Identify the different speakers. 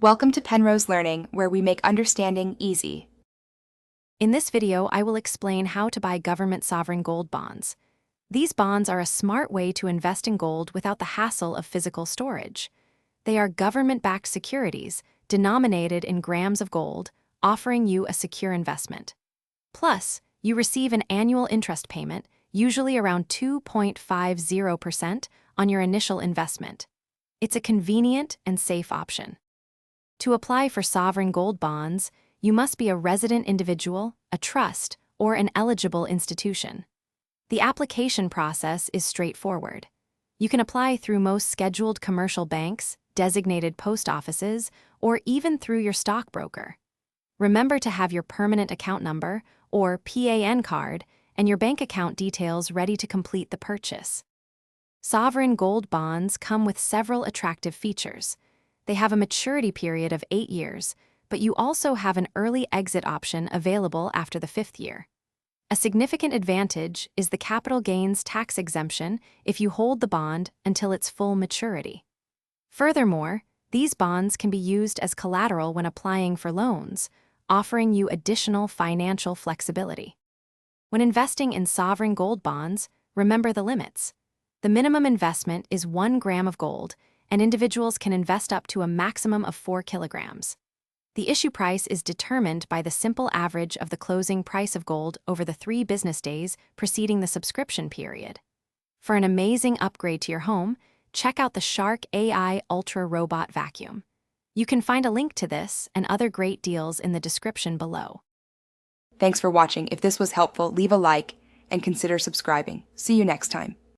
Speaker 1: Welcome to Penrose Learning, where we make understanding easy.
Speaker 2: In this video, I will explain how to buy government sovereign gold bonds. These bonds are a smart way to invest in gold without the hassle of physical storage. They are government-backed securities, denominated in grams of gold, offering you a secure investment. Plus, you receive an annual interest payment, usually around 2.50%, on your initial investment. It's a convenient and safe option. To apply for sovereign gold bonds, you must be a resident individual, a trust, or an eligible institution. The application process is straightforward. You can apply through most scheduled commercial banks, designated post offices, or even through your stockbroker. Remember to have your permanent account number, or PAN card, and your bank account details ready to complete the purchase. Sovereign gold bonds come with several attractive features. They have a maturity period of 8 years, but you also have an early exit option available after the 5th year. A significant advantage is the capital gains tax exemption if you hold the bond until its full maturity. Furthermore, these bonds can be used as collateral when applying for loans, offering you additional financial flexibility. When investing in sovereign gold bonds, remember the limits. The minimum investment is 1 gram of gold, and individuals can invest up to a maximum of 4 kilograms. The issue price is determined by the simple average of the closing price of gold over the 3 business days preceding the subscription period. For an amazing upgrade to your home, check out the Shark AI Ultra Robot Vacuum. You can find a link to this and other great deals in the description below.
Speaker 1: Thanks for watching. If this was helpful, leave a like and consider subscribing. See you next time.